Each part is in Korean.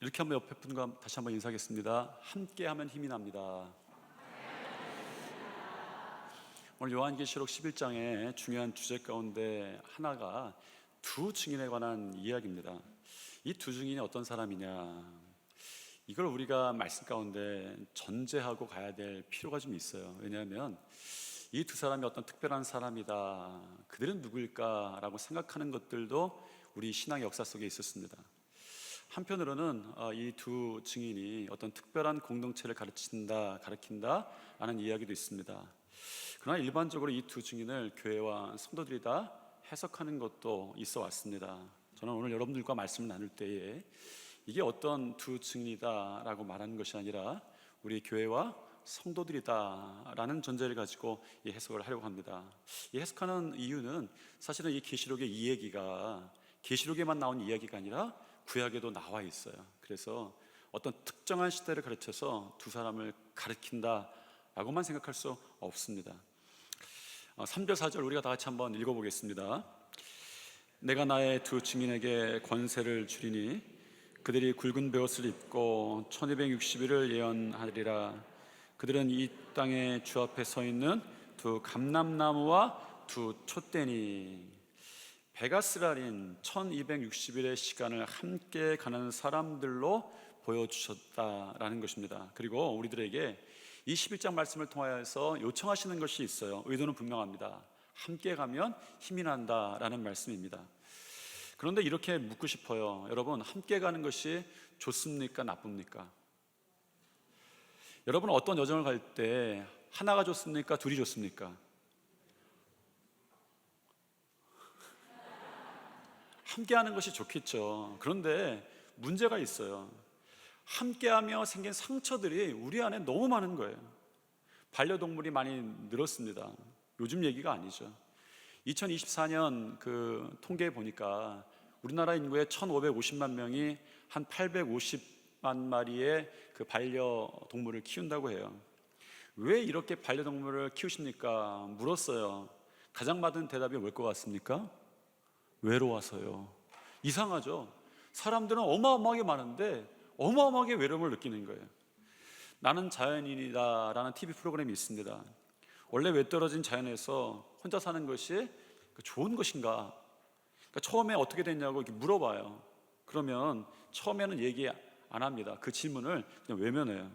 이렇게 한번 옆에 분과 다시 한번 인사하겠습니다. 함께하면 힘이 납니다. 오늘 요한계시록 11장의 중요한 주제 가운데 하나가 두 증인에 관한 이야기입니다. 이 두 증인이 어떤 사람이냐, 이걸 우리가 말씀 가운데 전제하고 가야 될 필요가 좀 있어요. 왜냐하면 이 두 사람이 어떤 특별한 사람이다, 그들은 누구일까라고 생각하는 것들도 우리 신앙의 역사 속에 있었습니다. 한편으로는 이 두 증인이 어떤 특별한 공동체를 가르친다 라는 이야기도 있습니다. 그러나 일반적으로 이 두 증인을 교회와 성도들이 다 해석하는 것도 있어 왔습니다. 저는 오늘 여러분들과 말씀을 나눌 때에 이게 어떤 두 증인이다 라고 말하는 것이 아니라 우리 교회와 성도들이다 라는 전제를 가지고 이 해석을 하려고 합니다. 이 해석하는 이유는 사실은 이 계시록의 이 얘기가 계시록에만 나온 이야기가 아니라 구약에도 나와 있어요. 그래서 어떤 특정한 시대를 가르쳐서 두 사람을 가르친다 라고만 생각할 수 없습니다. 3절 4절 우리가 다 같이 한번 읽어보겠습니다. 내가 나의 두 증인에게 권세를 주리니 그들이 굵은 베옷을 입고 1260일을 예언하리라. 그들은 이 땅의 주 앞에 서 있는 두 감람나무와 두 촛대니 베가스라린 1260일의 시간을 함께 가는 사람들로 보여주셨다라는 것입니다. 그리고 우리들에게 이 11장 말씀을 통하여서 요청하시는 것이 있어요. 의도는 분명합니다. 함께 가면 힘이 난다라는 말씀입니다. 그런데 이렇게 묻고 싶어요. 여러분, 함께 가는 것이 좋습니까? 나쁩니까? 여러분은 어떤 여정을 갈 때 하나가 좋습니까? 둘이 좋습니까? 함께하는 것이 좋겠죠. 그런데 문제가 있어요. 함께하며 생긴 상처들이 우리 안에 너무 많은 거예요. 반려동물이 많이 늘었습니다. 요즘 얘기가 아니죠. 2024년 그 통계에 보니까 우리나라 인구의 1,550만 명이 한 850만 마리의 그 반려동물을 키운다고 해요. 왜 이렇게 반려동물을 키우십니까? 물었어요. 가장 많은 대답이 뭘 것 같습니까? 외로워서요. 이상하죠? 사람들은 어마어마하게 많은데 어마어마하게 외로움을 느끼는 거예요. 나는 자연인이다 라는 TV 프로그램이 있습니다. 원래 외떨어진 자연에서 혼자 사는 것이 좋은 것인가? 그러니까 처음에 어떻게 됐냐고 이렇게 물어봐요. 그러면 처음에는 얘기 안 합니다. 그 질문을 그냥 외면해요.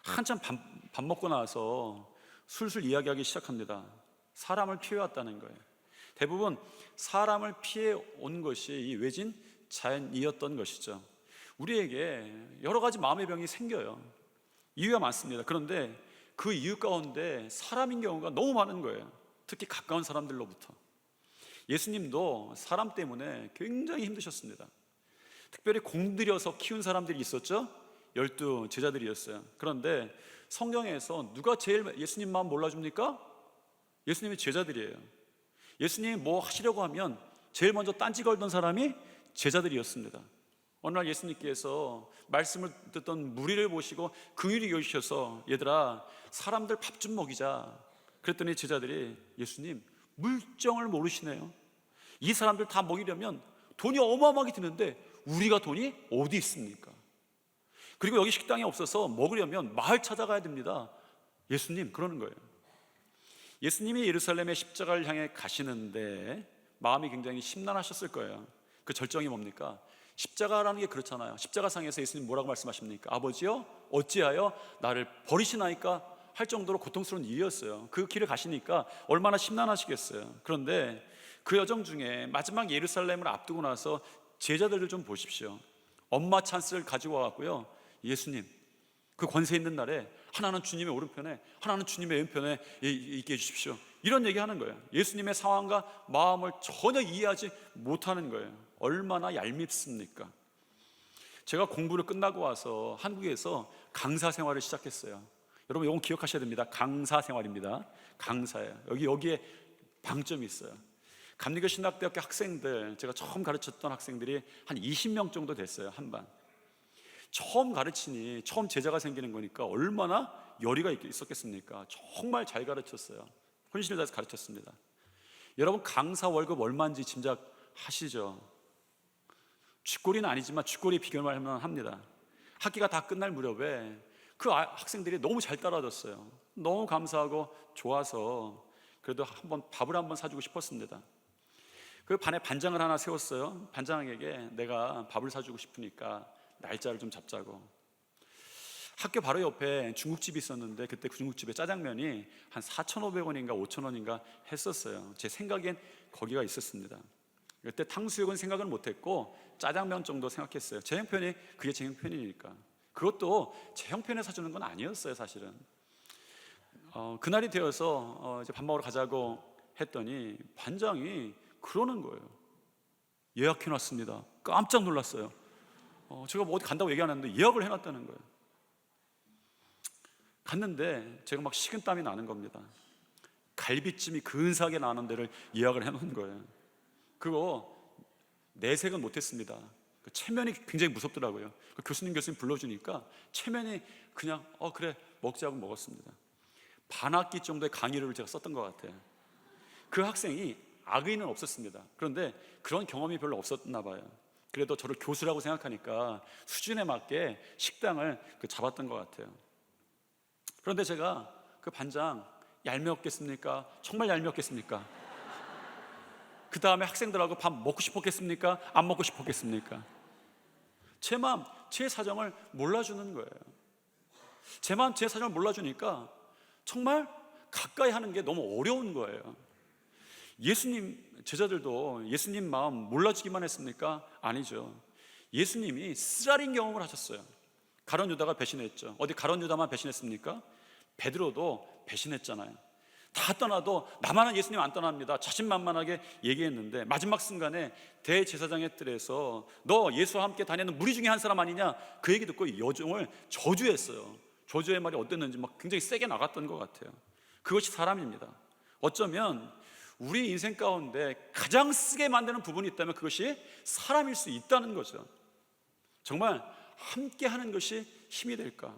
한참 밥 먹고 나서 술술 이야기하기 시작합니다. 사람을 피해왔다는 거예요. 대부분 사람을 피해 온 것이 이 외진 자연이었던 것이죠. 우리에게 여러 가지 마음의 병이 생겨요. 이유가 많습니다. 그런데 그 이유 가운데 사람인 경우가 너무 많은 거예요. 특히 가까운 사람들로부터. 예수님도 사람 때문에 굉장히 힘드셨습니다. 특별히 공들여서 키운 사람들이 있었죠. 12 제자들이었어요. 그런데 성경에서 누가 제일 예수님 마음 몰라줍니까? 예수님의 제자들이에요. 예수님이 뭐 하시려고 하면 제일 먼저 딴지 걸던 사람이 제자들이었습니다. 어느 날 예수님께서 말씀을 듣던 무리를 보시고 긍휼히 여기셔서 얘들아 사람들 밥 좀 먹이자 그랬더니 제자들이 예수님 물정을 모르시네요. 이 사람들 다 먹이려면 돈이 어마어마하게 드는데 우리가 돈이 어디 있습니까? 그리고 여기 식당이 없어서 먹으려면 마을 찾아가야 됩니다. 예수님 그러는 거예요. 예수님이 예루살렘의 십자가를 향해 가시는데 마음이 굉장히 심란하셨을 거예요. 그 절정이 뭡니까? 십자가라는 게 그렇잖아요. 십자가상에서 예수님 뭐라고 말씀하십니까? 아버지여 어찌하여 나를 버리시나이까 할 정도로 고통스러운 일이었어요. 그 길을 가시니까 얼마나 심란하시겠어요. 그런데 그 여정 중에 마지막 예루살렘을 앞두고 나서 제자들을 좀 보십시오. 엄마 찬스를 가지고 와갖고요, 예수님 그 권세 있는 날에 하나는 주님의 오른편에 하나는 주님의 왼편에 있게 해주십시오, 이런 얘기하는 거예요. 예수님의 상황과 마음을 전혀 이해하지 못하는 거예요. 얼마나 얄밉습니까? 제가 공부를 끝나고 와서 한국에서 강사 생활을 시작했어요. 여러분 이건 기억하셔야 됩니다. 강사 생활입니다. 강사예요. 여기에 방점이 있어요. 감리교 신학대학교 학생들, 제가 처음 가르쳤던 학생들이 한 20명 정도 됐어요. 한반 처음 가르치니 처음 제자가 생기는 거니까 얼마나 열의가 있었겠습니까? 정말 잘 가르쳤어요. 혼신을 다해서 가르쳤습니다. 여러분 강사 월급 얼마인지 짐작하시죠? 쥐꼬리는 아니지만 쥐꼬리 비교만 하면 합니다. 학기가 다 끝날 무렵에 그 학생들이 너무 잘 따라줬어요. 너무 감사하고 좋아서 그래도 밥을 한번 사주고 싶었습니다. 그 반에 반장을 하나 세웠어요. 반장에게 내가 밥을 사주고 싶으니까 날짜를 좀 잡자고. 학교 바로 옆에 중국집이 있었는데 그때 그 중국집에 짜장면이 한 4,500원인가 5,000원인가 했었어요. 제 생각엔 거기가 있었습니다. 그때 탕수육은 생각을 못했고 짜장면 정도 생각했어요. 제 형편이 그게 제 형편이니까. 그것도 제 형편에 사주는 건 아니었어요, 사실은. 그날이 되어서 이제 밥 먹으러 가자고 했더니 반장이 그러는 거예요. 예약해놨습니다. 깜짝 놀랐어요. 제가 뭐 어디 간다고 얘기 안 했는데 예약을 해놨다는 거예요. 갔는데 제가 막 식은땀이 나는 겁니다. 갈비찜이 근사하게 나는 데를 예약을 해놓은 거예요. 그거 내색은 못했습니다. 체면이 굉장히 무섭더라고요. 교수님 불러주니까 체면이 그냥 그래 먹자고 먹었습니다. 반학기 정도의 강의를 제가 썼던 것 같아요. 그 학생이 악의는 없었습니다. 그런데 그런 경험이 별로 없었나 봐요. 그래도 저를 교수라고 생각하니까 수준에 맞게 식당을 잡았던 것 같아요. 그런데 제가 그 반장 얄미웠겠습니까? 정말 얄미웠겠습니까? 그 다음에 학생들하고 밥 먹고 싶었겠습니까? 안 먹고 싶었겠습니까? 제 마음, 제 사정을 몰라주는 거예요. 제 마음, 제 사정을 몰라주니까 정말 가까이 하는 게 너무 어려운 거예요. 예수님 제자들도 예수님 마음 몰라주기만 했습니까? 아니죠. 예수님이 쓰라린 경험을 하셨어요. 가룟 유다가 배신했죠. 어디 가룟 유다만 배신했습니까? 베드로도 배신했잖아요. 다 떠나도 나만은 예수님 안 떠납니다. 자신만만하게 얘기했는데 마지막 순간에 대제사장의 뜰에서 너 예수와 함께 다니는 무리 중에 한 사람 아니냐? 그 얘기 듣고 여종을 저주했어요. 저주의 말이 어땠는지 막 굉장히 세게 나갔던 것 같아요. 그것이 사람입니다. 어쩌면 우리 인생 가운데 가장 쓰게 만드는 부분이 있다면 그것이 사람일 수 있다는 거죠. 정말 함께 하는 것이 힘이 될까?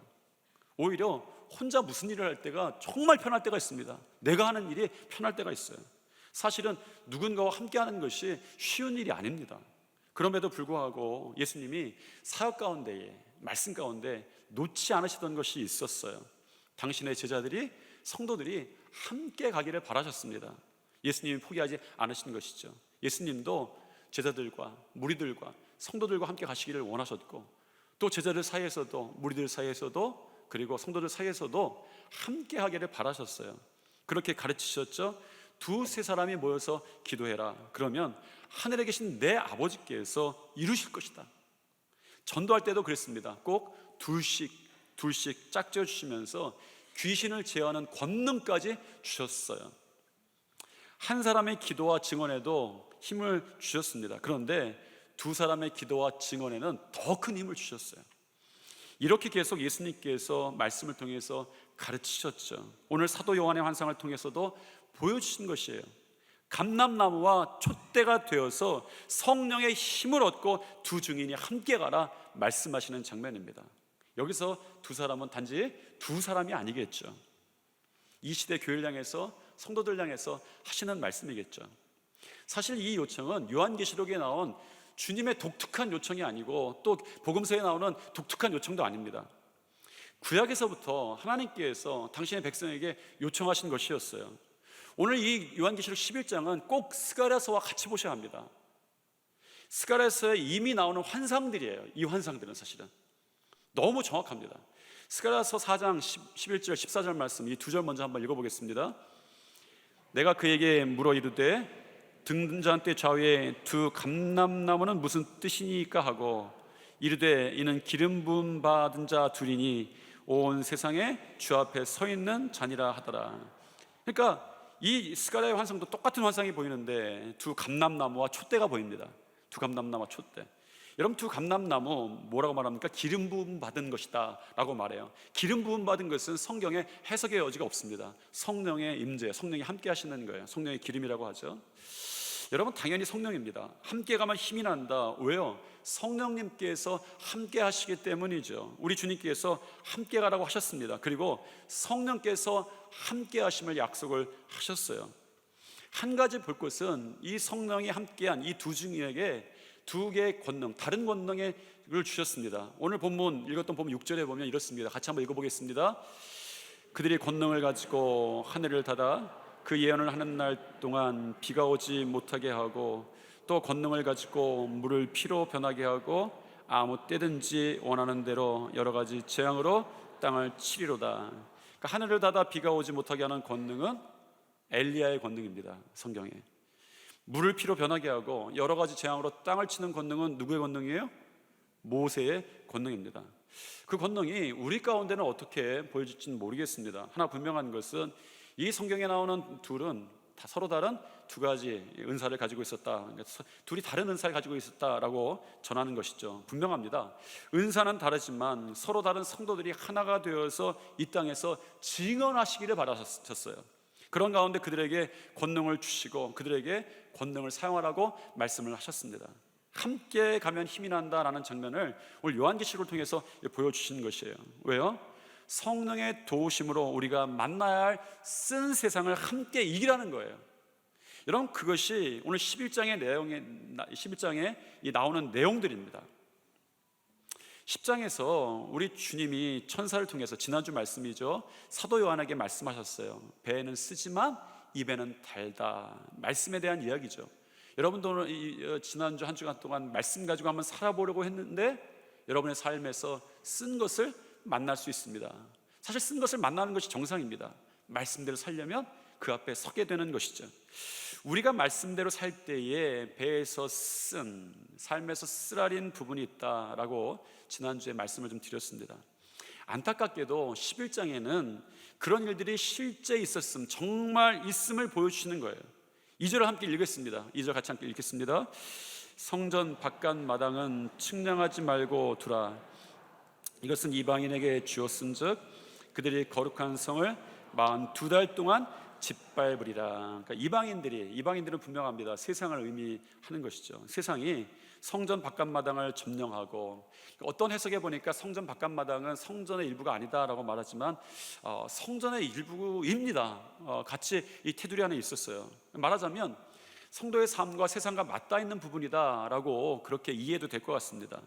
오히려 혼자 무슨 일을 할 때가 정말 편할 때가 있습니다. 내가 하는 일이 편할 때가 있어요. 사실은 누군가와 함께 하는 것이 쉬운 일이 아닙니다. 그럼에도 불구하고 예수님이 사역 가운데에 말씀 가운데 놓지 않으시던 것이 있었어요. 당신의 제자들이 성도들이 함께 가기를 바라셨습니다. 예수님이 포기하지 않으신 것이죠. 예수님도 제자들과 무리들과 성도들과 함께 가시기를 원하셨고 또 제자들 사이에서도 무리들 사이에서도 그리고 성도들 사이에서도 함께 하기를 바라셨어요. 그렇게 가르치셨죠. 두세 사람이 모여서 기도해라. 그러면 하늘에 계신 내 아버지께서 이루실 것이다. 전도할 때도 그랬습니다. 꼭 둘씩 짝지어 주시면서 귀신을 제어하는 권능까지 주셨어요. 한 사람의 기도와 증언에도 힘을 주셨습니다. 그런데 두 사람의 기도와 증언에는 더 큰 힘을 주셨어요. 이렇게 계속 예수님께서 말씀을 통해서 가르치셨죠. 오늘 사도 요한의 환상을 통해서도 보여주신 것이에요. 감람나무와 촛대가 되어서 성령의 힘을 얻고 두 증인이 함께 가라 말씀하시는 장면입니다. 여기서 두 사람은 단지 두 사람이 아니겠죠. 이 시대 교회를 향해서 성도들 향해서 하시는 말씀이겠죠. 사실 이 요청은 요한계시록에 나온 주님의 독특한 요청이 아니고 또 복음서에 나오는 독특한 요청도 아닙니다. 구약에서부터 하나님께서 당신의 백성에게 요청하신 것이었어요. 오늘 이 요한계시록 11장은 꼭 스가랴서와 같이 보셔야 합니다. 스가랴서에 이미 나오는 환상들이에요. 이 환상들은 사실은 너무 정확합니다. 스가랴서 4장 11절 14절 말씀 이 두 절 먼저 한번 읽어보겠습니다. 내가 그에게 물어 이르되 등잔대 좌우에 두 감람나무는 무슨 뜻이니까 하고 이르되 이는 기름 부음 받은 자 둘이니 온 세상에 주 앞에 서 있는 자니라 하더라. 그러니까 이 스가랴의 환상도 똑같은 환상이 보이는데 두 감람나무와 촛대가 보입니다. 두 감람나무와 촛대. 여러분 두 감람나무 뭐라고 말합니까? 기름 부음 받은 것이다 라고 말해요. 기름 부음 받은 것은 성경에 해석의 여지가 없습니다. 성령의 임재, 성령이 함께 하시는 거예요. 성령의 기름이라고 하죠. 여러분 당연히 성령입니다. 함께 가면 힘이 난다. 왜요? 성령님께서 함께 하시기 때문이죠. 우리 주님께서 함께 가라고 하셨습니다. 그리고 성령께서 함께 하심을 약속을 하셨어요. 한 가지 볼 것은 이 성령이 함께한 이 두 증인에게 두 개의 권능, 다른 권능을 주셨습니다. 오늘 본문 읽었던 본문 6절에 보면 이렇습니다. 같이 한번 읽어보겠습니다. 그들이 권능을 가지고 하늘을 닫아 그 예언을 하는 날 동안 비가 오지 못하게 하고, 또 권능을 가지고 물을 피로 변하게 하고, 아무 때든지 원하는 대로 여러 가지 재앙으로 땅을 치리로다. 그러니까 하늘을 닫아 비가 오지 못하게 하는 권능은 엘리야의 권능입니다. 성경에 물을 피로 변하게 하고 여러 가지 재앙으로 땅을 치는 권능은 누구의 권능이에요? 모세의 권능입니다. 그 권능이 우리 가운데는 어떻게 보여질지는 모르겠습니다. 하나 분명한 것은 이 성경에 나오는 둘은 다 서로 다른 두 가지 은사를 가지고 있었다. 둘이 다른 은사를 가지고 있었다라고 전하는 것이죠. 분명합니다. 은사는 다르지만 서로 다른 성도들이 하나가 되어서 이 땅에서 증언하시기를 바라셨어요. 그런 가운데 그들에게 권능을 주시고 그들에게 권능을 사용하라고 말씀을 하셨습니다. 함께 가면 힘이 난다라는 장면을 오늘 요한계시록을 통해서 보여주시는 것이에요. 왜요? 성령의 도우심으로 우리가 만나야 할 쓴 세상을 함께 이기라는 거예요. 여러분, 그것이 오늘 11장의 나오는 내용들입니다. 10장에서 우리 주님이 천사를 통해서, 지난주 말씀이죠, 사도 요한에게 말씀하셨어요. 배에는 쓰지만 입에는 달다. 말씀에 대한 이야기죠. 여러분도 지난주 한 주간 동안 말씀 가지고 한번 살아보려고 했는데 여러분의 삶에서 쓴 것을 만날 수 있습니다. 사실 쓴 것을 만나는 것이 정상입니다. 말씀대로 살려면 그 앞에 서게 되는 것이죠. 우리가 말씀대로 살 때에 배에서 쓴, 삶에서 쓰라린 부분이 있다라고 지난주에 말씀을 좀 드렸습니다. 안타깝게도 11장에는 그런 일들이 실제 있었음, 정말 있음을 보여주시는 거예요. 2절을 함께 읽겠습니다. 2절 같이 함께 읽겠습니다. 성전 바깥 마당은 측량하지 말고 두라. 이것은 이방인에게 주었은즉 그들이 거룩한 성을 42달 동안 짓밟으리라. 그러니까 이방인들은 분명합니다. 세상을 의미하는 것이죠. 세상이 성전 바깥 마당을 점령하고, 어떤 해석에 보니까 성전 바깥 마당은 성전의 일부가 아니다라고 말하지만 성전의 일부입니다. 같이 이 테두리 안에 있었어요. 말하자면 성도의 삶과 세상과 맞닿아 있는 부분이다라고 그렇게 이해도 될 것 같습니다.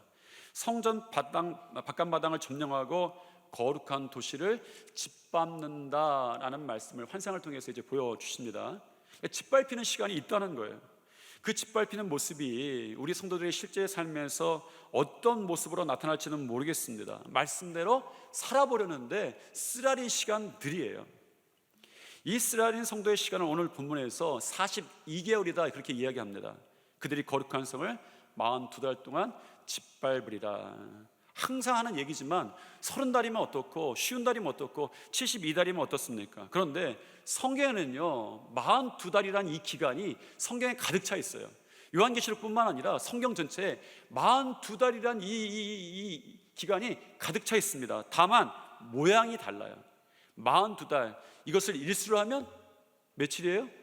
성전 바깥 마당을 점령하고 거룩한 도시를 짓밟는다라는 말씀을 환상을 통해서 이제 보여주십니다. 짓밟히는 시간이 있다는 거예요. 그 짓밟히는 모습이 우리 성도들의 실제 삶에서 어떤 모습으로 나타날지는 모르겠습니다. 말씀대로 살아보려는데 쓰라린 시간들이에요. 이 쓰라린 성도의 시간을 오늘 본문에서 42개월이다 그렇게 이야기합니다. 그들이 거룩한 성을 42달 동안 짓밟으리라. 항상 하는 얘기지만 30달이면 어떻고, 50달이면 어떻고, 72달이면 어떻습니까? 그런데 성경에는요 42달이라는 이 기간이 성경에 가득 차 있어요. 요한계시록뿐만 아니라 성경 전체에 42달이라는 이 기간이 가득 차 있습니다. 다만 모양이 달라요. 42달, 이것을 일수로 하면 며칠이에요?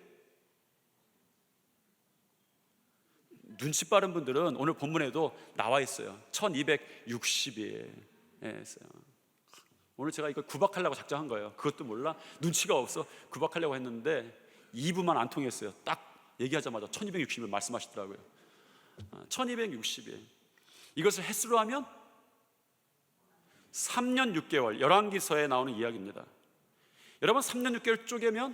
눈치 빠른 분들은 오늘 본문에도 나와 있어요. 1260일. 오늘 제가 이걸 구박하려고 작정한 거예요. 그것도 몰라? 눈치가 없어 구박하려고 했는데 2부만 안 통했어요. 딱 얘기하자마자 1260일 말씀하시더라고요. 1260일. 이것을 횟수로 하면 3년 6개월, 열왕기서에 나오는 이야기입니다. 여러분, 3년 6개월 쪼개면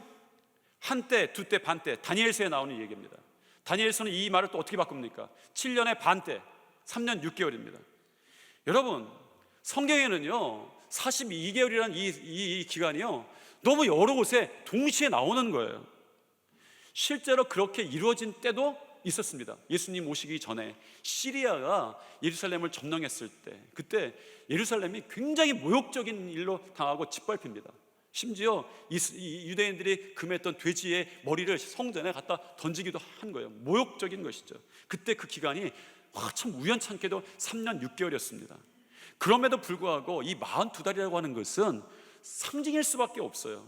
한때, 두때, 반때, 다니엘서에 나오는 얘기입니다. 다니엘서는 이 말을 또 어떻게 바꿉니까? 7년의 반때, 3년 6개월입니다. 여러분, 성경에는요 42개월이라는 이 기간이요 너무 여러 곳에 동시에 나오는 거예요. 실제로 그렇게 이루어진 때도 있었습니다. 예수님 오시기 전에 시리아가 예루살렘을 점령했을 때, 그때 예루살렘이 굉장히 모욕적인 일로 당하고 짓밟힙니다. 심지어 유대인들이 금했던 돼지의 머리를 성전에 갖다 던지기도 한 거예요. 모욕적인 것이죠. 그때 그 기간이 참 우연찮게도 3년 6개월이었습니다. 그럼에도 불구하고 이 42달이라고 하는 것은 상징일 수밖에 없어요.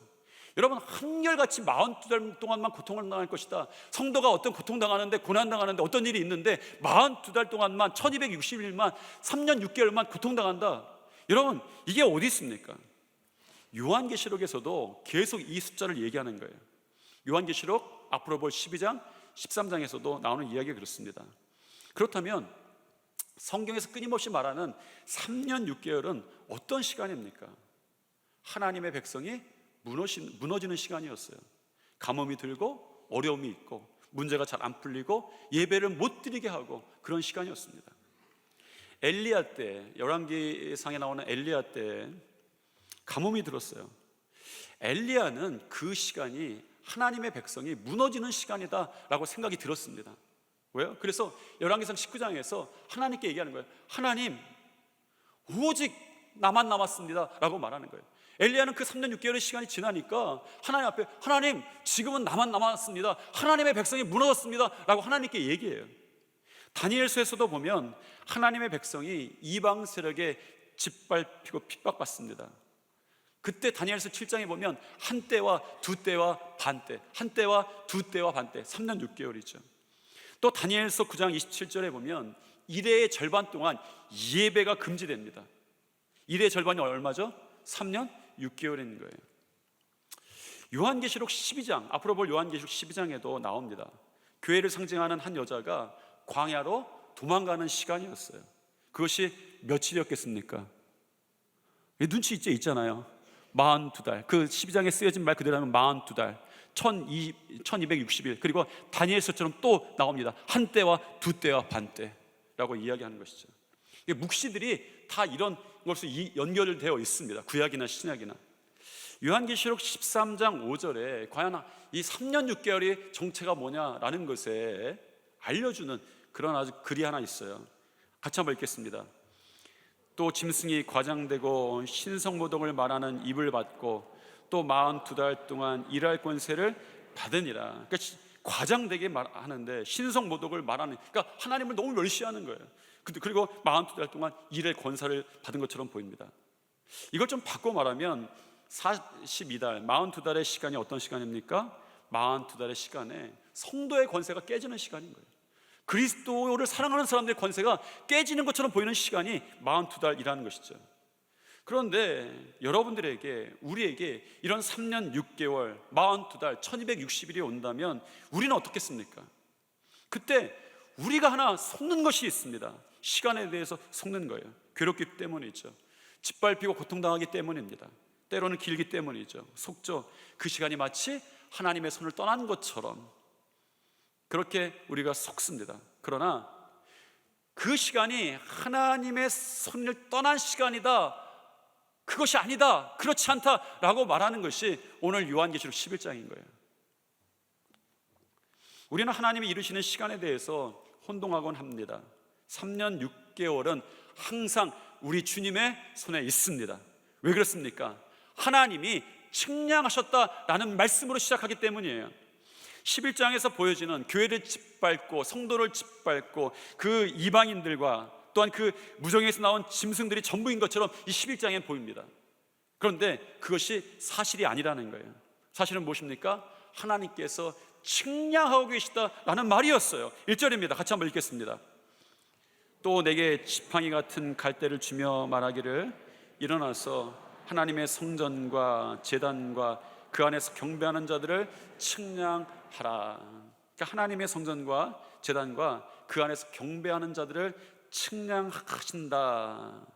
여러분, 한결같이 42달 동안만 고통을 당할 것이다. 성도가 어떤 고통당하는데, 고난당하는데, 어떤 일이 있는데 42달 동안만, 1260일만, 3년 6개월만 고통당한다. 여러분, 이게 어디 있습니까? 요한계시록에서도 계속 이 숫자를 얘기하는 거예요. 요한계시록 앞으로 볼 12장, 13장에서도 나오는 이야기가 그렇습니다. 그렇다면 성경에서 끊임없이 말하는 3년 6개월은 어떤 시간입니까? 하나님의 백성이 무너지는 시간이었어요. 가뭄이 들고 어려움이 있고 문제가 잘 안 풀리고 예배를 못 드리게 하고 그런 시간이었습니다. 엘리야 때, 열왕기상에 나오는 엘리야 때 가뭄이 들었어요. 엘리야는 그 시간이 하나님의 백성이 무너지는 시간이다라고 생각이 들었습니다. 왜요? 그래서 열왕기상 19장에서 하나님께 얘기하는 거예요. 하나님, 오직 나만 남았습니다 라고 말하는 거예요. 엘리야는 그 3년 6개월의 시간이 지나니까 하나님 앞에, 하나님, 지금은 나만 남았습니다, 하나님의 백성이 무너졌습니다 라고 하나님께 얘기해요. 다니엘서에서도 보면 하나님의 백성이 이방 세력에 짓밟히고 핍박받습니다. 그때 다니엘서 7장에 보면 한 때와 두 때와 반때, 한 때와 두 때와 반때, 3년 6개월이죠. 또 다니엘서 9장 27절에 보면 일해의 절반 동안 예배가 금지됩니다. 일해의 절반이 얼마죠? 3년 6개월인 거예요. 요한계시록 12장, 앞으로 볼 요한계시록 12장에도 나옵니다. 교회를 상징하는 한 여자가 광야로 도망가는 시간이었어요. 그것이 며칠이었겠습니까? 눈치 있잖아요. 42달. 그 12장에 쓰여진 말 그대로 하면 42달, 1260일. 그리고 다니엘서처럼 또 나옵니다. 한 때와 두 때와 반 때라고 이야기하는 것이죠. 묵시들이 다 이런 것으로 연결되어 있습니다. 구약이나 신약이나. 요한계시록 13장 5절에 과연 이 3년 6개월의 정체가 뭐냐라는 것에 알려주는 그런 아주 글이 하나 있어요. 같이 한번 읽겠습니다. 또 짐승이 과장되고 신성모독을 말하는 입을 받고 또 42달 동안 일할 권세를 받으니라. 그러니까 과장되게 말하는데 신성모독을 말하는, 그러니까 하나님을 너무 멸시하는 거예요. 그리고 42달 동안 일의 권세를 받은 것처럼 보입니다. 이걸 좀 바꿔 말하면 42달, 42달의 시간이 어떤 시간입니까? 42달의 시간에 성도의 권세가 깨지는 시간인 거예요. 그리스도를 사랑하는 사람들의 권세가 깨지는 것처럼 보이는 시간이 42달이라는 것이죠. 그런데 여러분들에게, 우리에게 이런 3년 6개월, 42달, 1260일이 온다면 우리는 어떻겠습니까? 그때 우리가 하나 속는 것이 있습니다. 시간에 대해서 속는 거예요. 괴롭기 때문이죠. 짓밟히고 고통당하기 때문입니다. 때로는 길기 때문이죠. 속죠. 그 시간이 마치 하나님의 손을 떠난 것처럼 그렇게 우리가 속습니다. 그러나 그 시간이 하나님의 손을 떠난 시간이다, 그것이 아니다, 그렇지 않다라고 말하는 것이 오늘 요한계시록 11장인 거예요. 우리는 하나님이 이루시는 시간에 대해서 혼동하곤 합니다. 3년 6개월은 항상 우리 주님의 손에 있습니다. 왜 그렇습니까? 하나님이 측량하셨다라는 말씀으로 시작하기 때문이에요. 11장에서 보여지는 교회를 짓밟고 성도를 짓밟고 그 이방인들과 또한 그 무정에서 나온 짐승들이 전부인 것처럼 이 11장엔 보입니다. 그런데 그것이 사실이 아니라는 거예요. 사실은 무엇입니까? 하나님께서 측량하고 계시다라는 말이었어요. 1절입니다. 같이 한번 읽겠습니다. 또 내게 지팡이 같은 갈대를 주며 말하기를 일어나서 하나님의 성전과 제단과 그 안에서 경배하는 자들을 측량하라. 그러니까 하나님의 성전과 제단과 그 안에서 경배하는 자들을 측량하신다.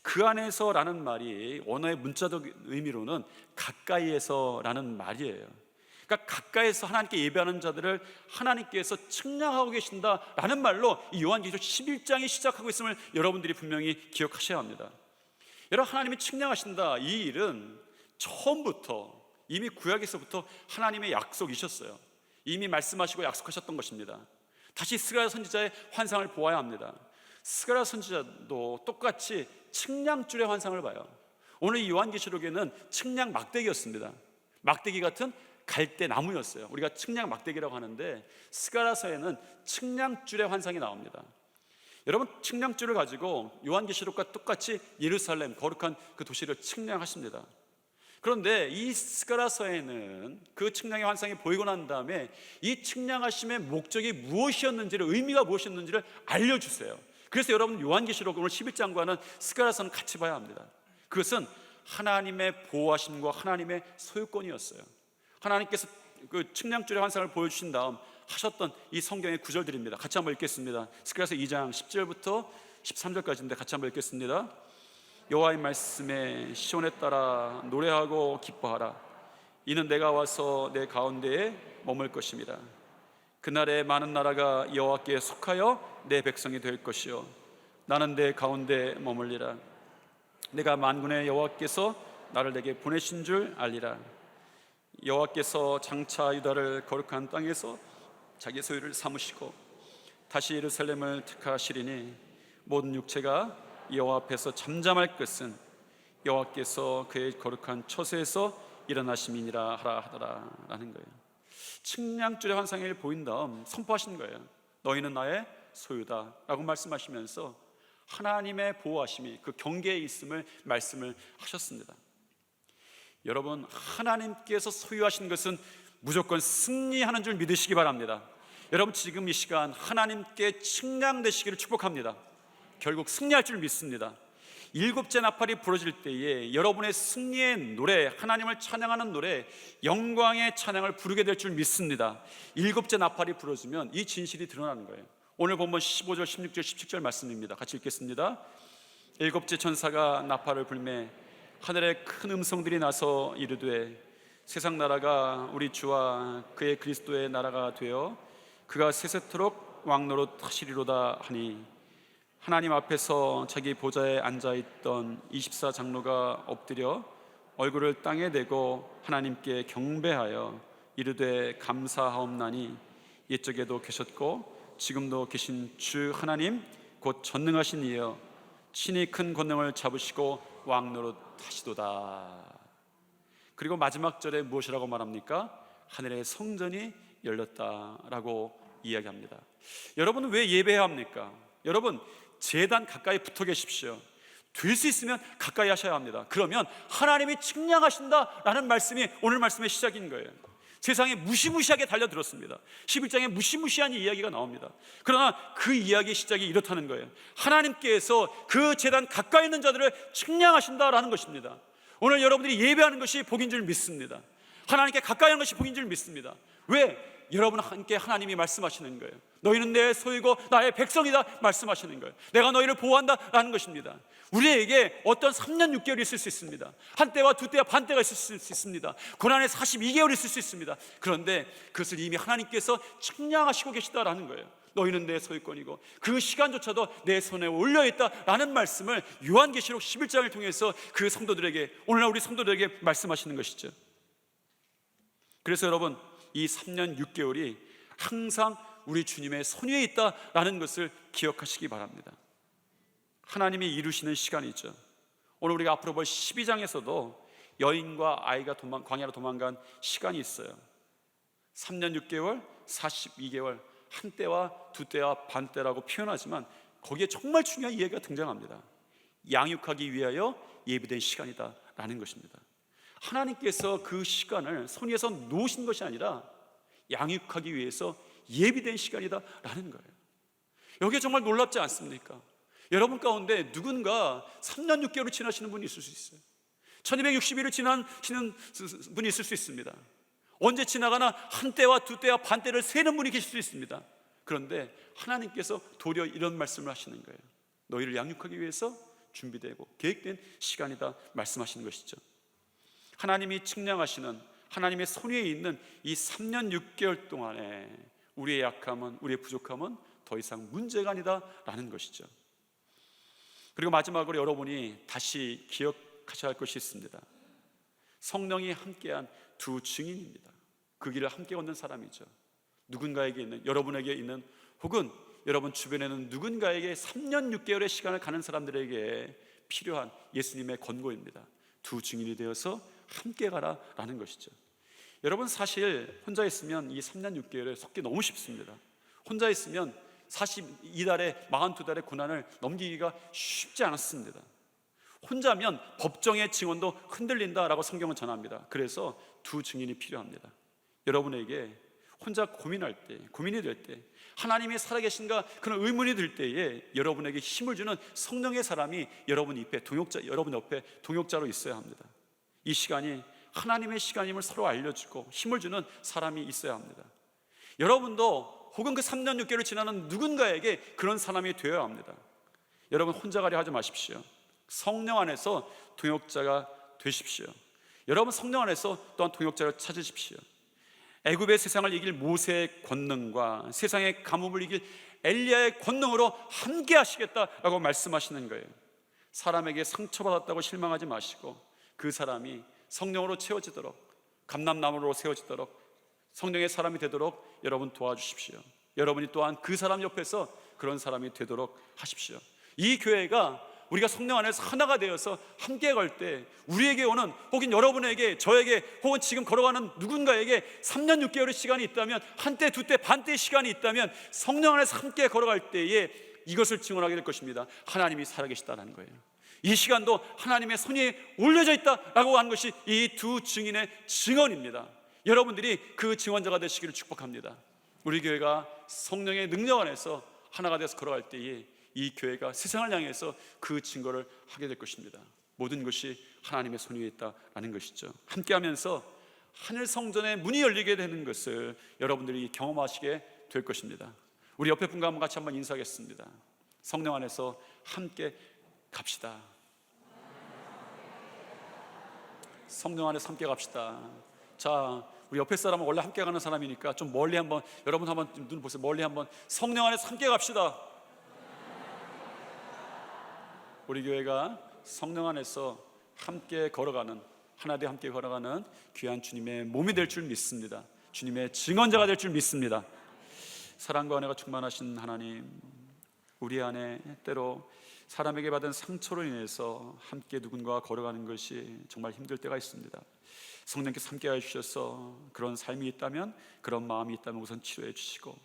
그 안에서라는 말이 언어의 문자적 의미로는 가까이에서라는 말이에요. 그러니까 가까이에서 하나님께 예배하는 자들을 하나님께서 측량하고 계신다라는 말로 이 요한계시록 11장이 시작하고 있음을 여러분들이 분명히 기억하셔야 합니다. 여러분, 하나님이 측량하신다, 이 일은 처음부터 이미 구약에서부터 하나님의 약속이셨어요. 이미 말씀하시고 약속하셨던 것입니다. 다시 스가랴 선지자의 환상을 보아야 합니다. 스가랴 선지자도 똑같이 측량줄의 환상을 봐요. 오늘 이 요한계시록에는 측량 막대기였습니다. 막대기 같은 갈대 나무였어요. 우리가 측량 막대기라고 하는데 스가랴서에는 측량줄의 환상이 나옵니다. 여러분, 측량줄을 가지고 요한계시록과 똑같이 예루살렘, 거룩한 그 도시를 측량하십니다. 그런데 이 스가랴서에는 그 측량의 환상이 보이고 난 다음에 이 측량하심의 목적이 무엇이었는지를, 의미가 무엇이었는지를 알려주세요. 그래서 여러분, 요한계시록 오늘 11장과는 스가랴서는 같이 봐야 합니다. 그것은 하나님의 보호하심과 하나님의 소유권이었어요. 하나님께서 그 측량줄의 환상을 보여주신 다음 하셨던 이 성경의 구절들입니다. 같이 한번 읽겠습니다. 스가랴서 2장 10절부터 13절까지인데 같이 한번 읽겠습니다. 여호와의 말씀에 시온에 따라 노래하고 기뻐하라. 이는 내가 와서 내 가운데에 머물 것입니다. 그날에 많은 나라가 여호와께 속하여 내 백성이 될 것이요 나는 내 가운데 머물리라. 내가 만군의 여호와께서 나를 내게 보내신 줄 알리라. 여호와께서 장차 유다를 거룩한 땅에서 자기 소유를 삼으시고 다시 예루살렘을 택하시리니 모든 육체가 여호와 앞에서 잠잠할 것은 여호와께서 그의 거룩한 처소에서 일어나심이니라 하라 라는 거예요. 측량줄의 환상을 보인 다음 선포하신 거예요. 너희는 나의 소유다 라고 말씀하시면서 하나님의 보호하심이 그 경계에 있음을 말씀을 하셨습니다. 여러분, 하나님께서 소유하신 것은 무조건 승리하는 줄 믿으시기 바랍니다. 여러분, 지금 이 시간 하나님께 측량되시기를 축복합니다. 결국 승리할 줄 믿습니다. 일곱째 나팔이 부러질 때에 여러분의 승리의 노래, 하나님을 찬양하는 노래, 영광의 찬양을 부르게 될 줄 믿습니다. 일곱째 나팔이 부러지면 이 진실이 드러나는 거예요. 오늘 본문 15절, 16절, 17절 말씀입니다. 같이 읽겠습니다. 일곱째 천사가 나팔을 불매 하늘에 큰 음성들이 나서 이르되 세상 나라가 우리 주와 그의 그리스도의 나라가 되어 그가 세세토록 왕노릇 하시리로다 하니 하나님 앞에서 자기 보좌에 앉아있던 24장로가 엎드려 얼굴을 땅에 대고 하나님께 경배하여 이르되 감사하옵나니 옛적에도 계셨고 지금도 계신 주 하나님 곧 전능하신 이여 친히 큰 권능을 잡으시고 왕노릇 하시도다. 그리고 마지막 절에 무엇이라고 말합니까? 하늘의 성전이 열렸다라고 이야기합니다. 여러분은 왜 예배해야 합니까? 여러분, 제단 가까이 붙어 계십시오. 될 수 있으면 가까이 하셔야 합니다. 그러면 하나님이 측량하신다라는 말씀이 오늘 말씀의 시작인 거예요. 세상에 무시무시하게 달려들었습니다. 11장에 무시무시한 이야기가 나옵니다. 그러나 그 이야기의 시작이 이렇다는 거예요. 하나님께서 그 제단 가까이 있는 자들을 측량하신다라는 것입니다. 오늘 여러분들이 예배하는 것이 복인 줄 믿습니다. 하나님께 가까이 하는 것이 복인 줄 믿습니다. 왜? 여러분 함께 하나님이 말씀하시는 거예요. 너희는 내 소유고 나의 백성이다 말씀하시는 거예요. 내가 너희를 보호한다라는 것입니다. 우리에게 어떤 3년 6개월이 있을 수 있습니다. 한때와 두때와 반때가 있을 수 있습니다. 고난의 42개월이 있을 수 있습니다. 그런데 그것을 이미 하나님께서 측량하시고 계시다라는 거예요. 너희는 내 소유권이고 그 시간조차도 내 손에 올려있다라는 말씀을 요한계시록 11장을 통해서 그 성도들에게, 오늘날 우리 성도들에게 말씀하시는 것이죠. 그래서 여러분, 이 3년 6개월이 항상 우리 주님의 손 위에 있다라는 것을 기억하시기 바랍니다. 하나님이 이루시는 시간이죠. 오늘 우리가 앞으로 볼 12장에서도 여인과 아이가 광야로 도망간 시간이 있어요. 3년 6개월, 42개월, 한때와 두때와 반때라고 표현하지만 거기에 정말 중요한 이야기가 등장합니다. 양육하기 위하여 예비된 시간이다라는 것입니다. 하나님께서 그 시간을 손 위에서 놓으신 것이 아니라 양육하기 위해서 예비된 시간이다라는 거예요. 여기에 정말 놀랍지 않습니까? 여러분 가운데 누군가 3년 6개월을 지나시는 분이 있을 수 있어요. 1260일을 지나시는 분이 있을 수 있습니다. 언제 지나가나 한때와 두때와 반때를 세는 분이 계실 수 있습니다. 그런데 하나님께서 도리어 이런 말씀을 하시는 거예요. 너희를 양육하기 위해서 준비되고 계획된 시간이다 말씀하시는 것이죠. 하나님이 측량하시는, 하나님의 손 위에 있는 이 3년 6개월 동안에 우리의 약함은, 우리의 부족함은 더 이상 문제가 아니다라는 것이죠. 그리고 마지막으로 여러분이 다시 기억하셔야 할 것이 있습니다. 성령이 함께한 두 증인입니다. 그 길을 함께 걷는 사람이죠. 누군가에게 있는, 여러분에게 있는, 혹은 여러분 주변에는 누군가에게 3년 6개월의 시간을 가는 사람들에게 필요한 예수님의 권고입니다. 두 증인이 되어서 함께 가라라는 것이죠. 여러분, 사실 혼자 있으면 이 3년 6개월에 속기 너무 쉽습니다. 혼자 있으면 42달에 42달의 고난을 넘기기가 쉽지 않았습니다. 혼자면 법정의 증언도 흔들린다라고 성경은 전합니다. 그래서 두 증인이 필요합니다. 여러분에게 혼자 고민할 때, 고민이 될 때, 하나님이 살아계신가 그런 의문이 들 때에 여러분에게 힘을 주는 성령의 사람이 여러분 옆에 동역자로 있어야 합니다. 이 시간이 하나님의 시간임을 서로 알려주고 힘을 주는 사람이 있어야 합니다. 여러분도 혹은 그 3년 6개월을 지나는 누군가에게 그런 사람이 되어야 합니다. 여러분 혼자 가려 하지 마십시오. 성령 안에서 동역자가 되십시오. 여러분 성령 안에서 또한 동역자를 찾으십시오. 애굽의 세상을 이길 모세의 권능과 세상의 가뭄을 이길 엘리야의 권능으로 함께 하시겠다라고 말씀하시는 거예요. 사람에게 상처받았다고 실망하지 마시고 그 사람이 성령으로 채워지도록, 감람나무로 세워지도록, 성령의 사람이 되도록 여러분 도와주십시오. 여러분이 또한 그 사람 옆에서 그런 사람이 되도록 하십시오. 이 교회가 우리가 성령 안에서 하나가 되어서 함께 갈 때 우리에게 오는, 혹은 여러분에게, 저에게, 혹은 지금 걸어가는 누군가에게 3년 6개월의 시간이 있다면, 한때, 두때, 반때의 시간이 있다면 성령 안에서 함께 걸어갈 때에 이것을 증언하게 될 것입니다. 하나님이 살아계시다는 거예요. 이 시간도 하나님의 손이 올려져 있다라고 하는 것이 이 두 증인의 증언입니다. 여러분들이 그 증언자가 되시기를 축복합니다. 우리 교회가 성령의 능력 안에서 하나가 되어서 걸어갈 때에 이 교회가 세상을 향해서 그 증거를 하게 될 것입니다. 모든 것이 하나님의 손 위에 있다라는 것이죠. 함께하면서 하늘 성전의 문이 열리게 되는 것을 여러분들이 경험하시게 될 것입니다. 우리 옆에 분과 같이 한번 인사하겠습니다. 성령 안에서 함께 갑시다. 성령 안에서 함께 갑시다. 자, 우리 옆에 사람은 원래 함께 가는 사람이니까 좀 멀리 한번, 여러분 한번 눈 보세요. 멀리 한번 성령 안에서 함께 갑시다. 우리 교회가 성령 안에서 함께 걸어가는, 하나 되어 함께 걸어가는 귀한 주님의 몸이 될 줄 믿습니다. 주님의 증언자가 될 줄 믿습니다. 사랑과 은혜가 충만하신 하나님, 우리 안에 때로 사람에게 받은 상처로 인해서 함께 누군가와 걸어가는 것이 정말 힘들 때가 있습니다. 성령께서 함께 해주셔서 그런 삶이 있다면, 그런 마음이 있다면 우선 치료해 주시고,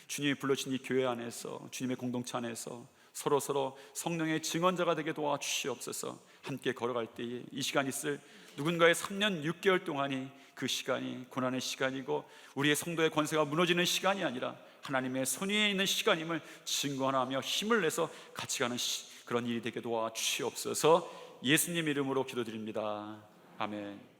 주님이 불러주신 이 교회 안에서, 주님의 공동체 안에서 서로 성령의 증언자가 되게 도와주시옵소서. 함께 걸어갈 때에 이 시간 있을 누군가의 3년 6개월 동안이 그 시간이 고난의 시간이고 우리의 성도의 권세가 무너지는 시간이 아니라 하나님의 손 위에 있는 시간임을 증거하며 힘을 내서 같이 가는 그런 일이 되게 도와주시옵소서. 예수님 이름으로 기도드립니다. 아멘.